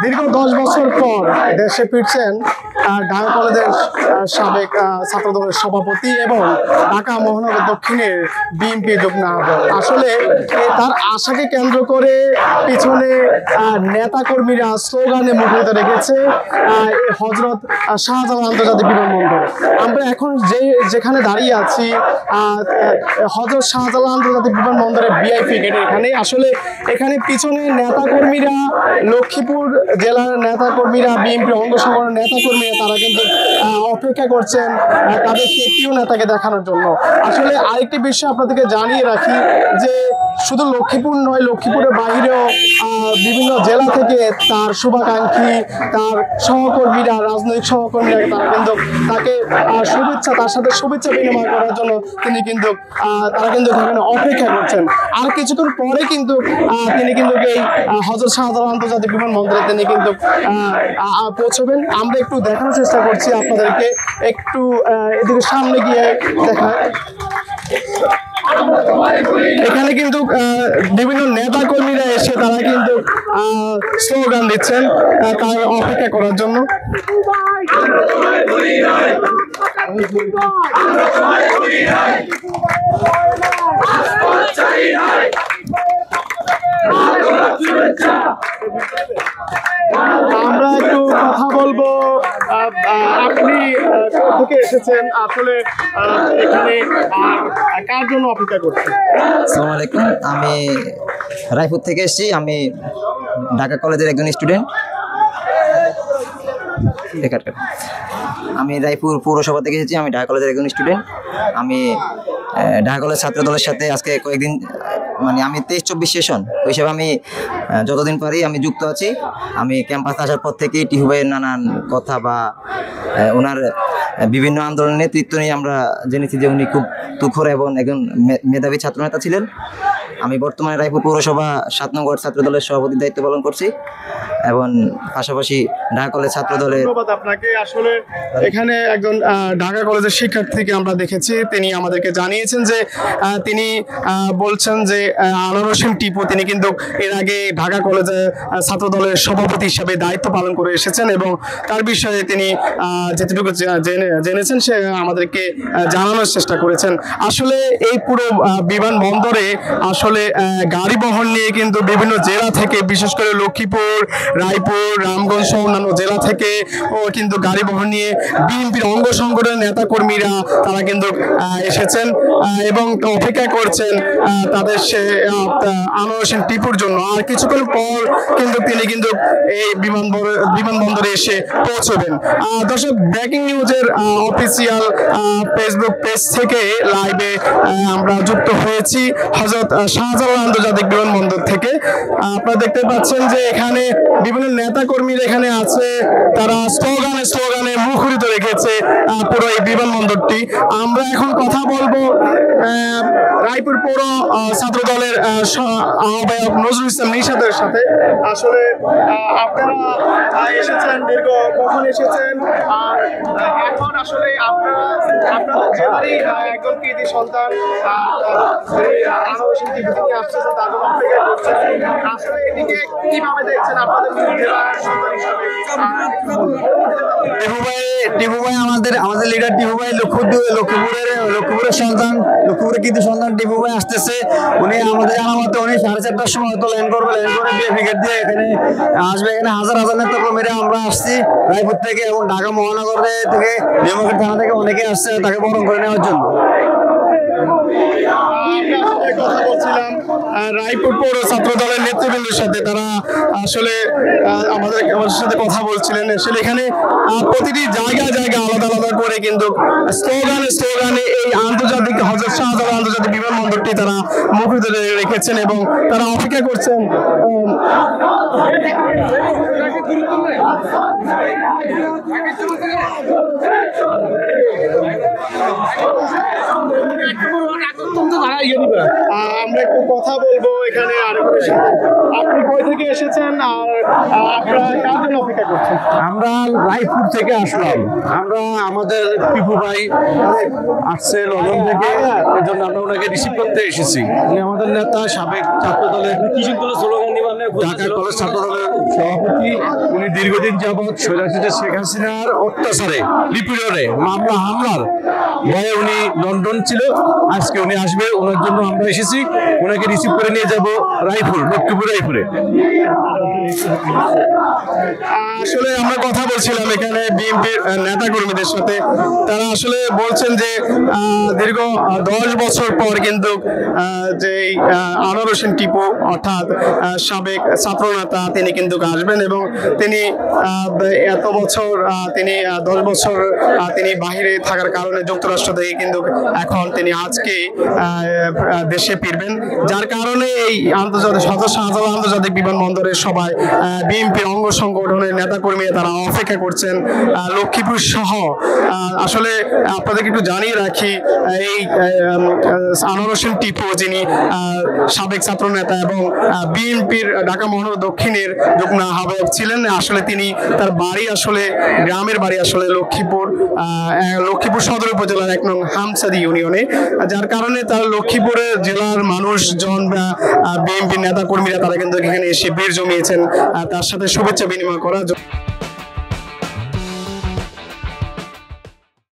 দীর্ঘ 10 বছর পর দেশে ফিরছেন ঢাকা কলেজের সাবেক ছাত্রদলের সভাপতি এবং ঢাকা মহানগর দক্ষিণের বিএনপি যুগ্ম আহ্বায়ক। আসলে তার আশাকে কেন্দ্র করে পিছনে নেতাকর্মীরা স্লোগানে মুখরিত রেখেছে হযরত শাহজালাল আন্তর্জাতিক বিমানবন্দর। আমরা এখন যেখানে দাঁড়িয়ে আছি হযরত শাহজালাল আন্তর্জাতিক বিমানবন্দরের ভিআইপি গেটের এখানে। আসলে এখানে পিছনে নেতাকর্মীরা, লক্ষ্মীপুর জেলার নেতাকর্মীরা, বিএনপি অঙ্গ সংগঠনের নেতাকর্মীরা তারা কিন্তু অপেক্ষা করছেন তাদের প্রিয় নেতাকে দেখানোর জন্য। আসলে আরেকটি বিষয় আপনাদেরকে জানিয়ে রাখি যে শুধু লক্ষ্মীপুর নয়, লক্ষ্মীপুরের বাহিরেও বিভিন্ন জেলা থেকে তার শুভাকাঙ্ক্ষী, তার সহকর্মীরা, রাজনৈতিক সহকর্মীরা তারা কিন্তু তাকে তার সাথে শুভেচ্ছা বিনিময় করার জন্য তারা কিন্তু এখানে অপেক্ষা করছেন। আর কিছুক্ষণ পরে কিন্তু তিনি কিন্তু এই হযরত শাহজালাল আন্তর্জাতিক বিমানবন্দরে তিনি কিন্তু পৌঁছবেন। আমরা একটু দেখানোর চেষ্টা করছি আপনাদেরকে, একটু এদিকে সামনে গিয়ে দেখায়। এখানে কিন্তু বিভিন্ন নেতা কর্মীরা এসে তারা কিন্তু স্লোগান দিচ্ছেন তার অপেক্ষা করার জন্য। আমরা একটু কথা বলবো, আপনি থেকে এসেছেন, আসলে এখানে কার জন্য অপেক্ষা করছেন? আসসালামু আলাইকুম, আমি রায়পুর থেকে এসেছি। আমি ঢাকা কলেজের একজন স্টুডেন্ট। আমি রায়পুর পৌরসভা থেকে এসেছি। আমি ঢাকা কলেজের একজন স্টুডেন্ট। আমি ঢাকা কলেজ ছাত্র দলের সাথে আজকে কয়েকদিন আমি 23-24 সেশন ওই হিসাবে আমি যতদিন পারি আমি যুক্ত আছি। আমি ক্যাম্পাসে আসার পর থেকেই টিহু ভাইয়ের নানান কথা বা ওনার বিভিন্ন আন্দোলনের নেতৃত্ব নিয়ে আমরা জেনেছি যে উনি খুব তুখোর এবং একজন মেধাবী ছাত্রনেতা ছিলেন। আমি বর্তমানে রায়পুর পৌরসভা 7 নং ওয়ার্ড ছাত্র দলের সভাপতির দায়িত্ব পালন করছি এবং পাশাপাশি ঢাকা কলেজ ছাত্র দলের। ধন্যবাদ আপনাকে। আসলে এখানে একজন ঢাকা কলেজের শিক্ষার্থীকে আমরা দেখেছি, তিনি আমাদেরকে জানিয়েছেন যে তিনি বলছেন যে আনোয়ার হোসেন টিপু তিনি কিন্তু এর আগে ঢাকা কলেজে ছাত্র দলের সভাপতি হিসাবে দায়িত্ব পালন করে এসেছেন এবং তার বিষয়ে তিনি যেটুকু জেনেছেন সে আমাদেরকে জানানোর চেষ্টা করেছেন। আসলে এই পুরো বিমানবন্দরে আসলে গাড়ি বহন নিয়ে কিন্তু বিভিন্ন জেলা থেকে, বিশেষ করে লক্ষ্মীপুর, রায়পুর, রামগঞ্জ সহ অন্যান্য জেলা থেকে কিন্তু গাড়ি বহন নিয়ে বিএনপির অঙ্গ সংগঠনের নেতা কর্মীরা তারা কিন্তু এসেছেন এবং অপেক্ষা করছেন তাদের আনোয়ার হোসেন টিপুর জন্য। আর কিছুক্ষণ পর কিন্তু তিনি কিন্তু এই বিমানবন্দরে এসে পৌঁছবেন। দর্শক, ব্রেকিং নিউজের অফিসিয়াল ফেসবুক পেজ থেকে লাইভে আমরা যুক্ত হয়েছি হযরত শাহজালাল আন্তর্জাতিক বিমানবন্দর থেকে। আপনারা দেখতে পাচ্ছেন যে এখানে বিভিন্ন নেতা কর্মীরা এখানে আছে, তারা স্লোগানে মুখরিত রেখেছে পুরো এই বিমানবন্দরটি। আমরা এখন কথা বলবো রায়পুর পৌর ছাত্র দলের আহ্বায়ক নজরুল ইসলাম নিশাতের সাথে। আসলে আপনারা এসেছেন, দীর্ঘ কখন এসেছেন, আর এখন আসলে আপনাদের জেলারই একজন কৃতি সন্তান আনোয়ার হোসেন টিপু তিনি আসছেন, তার জন্য অপেক্ষা করছেন। আসলে এটিকে কিভাবে দেখছেন আপনাদের জেলার সন্তান হিসাবে? টিপু ভাই আমাদের লিডার টিপু ভাই লক্ষ্মীপুরের সন্তান, লক্ষ্মীপুরের কৃতি সন্তান টিপু ভাই আসতেছে। উনি আমাদের জানা মতো উনি 4:30টার সময় হয়তো ল্যান্ড করে ক্রিকেট দিয়ে এখানে আসবে। এখানে হাজার নেতা কর্মীরা আমরা আসছি রায়পুর থেকে এবং ঢাকা মহানগর থেকে, নিয়ামতপুর থানা থেকে অনেকে আসছে তাকে বরণ করে নেওয়ার জন্য। কথা বলছিলাম রায়পুর পৌর ছাত্র দলের নেতৃবৃন্দের সাথে, তারা আসলে আমাদের সাথে কথা বলছিলেন। আসলে এখানে প্রতিটি জায়গা আলাদা করে কিন্তু স্লোগানে এই আন্তর্জাতিক হযরত শাহজালাল আন্তর্জাতিক বিমানবন্দরটি তারা মুখরিত রেখেছেন এবং তারা অপেক্ষা করছেন আমরা একটু কথা বলবো এখানে আরেকজন এসেছেন। আপনি কই থেকে এসেছেন আর আপনারা কার জন্য অপেক্ষা করছেন? আমরা রায়পুর থেকে আসলাম। আমরা আমাদের পিপু ভাই আসছে লন্ডন থেকে, এই জন্য আমরা ওনাকে রিসিভ করতে এসেছি। উনি আমাদের নেতা, সাবেক ছাত্র দলের ঢাকা কলেজ ছাত্র দলের সভাপতি। উনি দীর্ঘদিন যাবৎ স্বৈরাচার শেখ হাসিনার অত্যাচারে, নিপীড়নে, মামলা হামলার ভয়ে উনি লন্ডন ছিল। আজকে উনি আসবে, ওনার জন্য আমরা এসেছি। ওনাকে রিসিভ করে নিয়ে যাব রায়পুর, লক্ষ্মীপুর রায়পুরে। আসলে আমরা কথা বলছিলাম এখানে বিএনপির নেতা কর্মীদের সাথে। তারা আসলে বলছেন যে দীর্ঘ 10 বছর পর কিন্তু যে আনোয়ার হোসেন টিপু অর্থাৎ সাবেক ছাত্রনেতা তিনি কিন্তু আসবেন এবং তিনি এত বছর তিনি 10 বছর তিনি বাহিরে থাকার কারণে যুক্তরাষ্ট্র থেকে কিন্তু এখন তিনি আজকে দেশে ফিরবেন, যার কারণে এই আন্তর্জাতিক শাহজালাল আন্তর্জাতিক বিমানবন্দরের সবাই বিএনপির অঙ্গ সংগঠনের নেতা কর্মীরা তারা অপেক্ষা করছেন লক্ষ্মীপুর সহ। আসলে আপনাদেরকে একটু জানিয়ে রাখি, এই আনোয়ার হোসেন টিপু যিনি সাবেক ছাত্র নেতা এবং বিএনপির ঢাকা মহানগর দক্ষিণের যুগ্ম আহ্বায়ক ছিলেন। আসলে তিনি তার বাড়ি আসলে গ্রামের বাড়ি আসলে লক্ষ্মীপুর সদর উপজেলার 1 নং হামসাদি ইউনিয়নে, যার কারণে তার লক্ষ্মীপুরের জেলার মানুষজন বিএনপির নেতা কর্মীরা তারা কিন্তু এখানে এসে ভিড় জমিয়েছেন তার সাথে শুভেচ্ছা বিনিময় করার জন্য।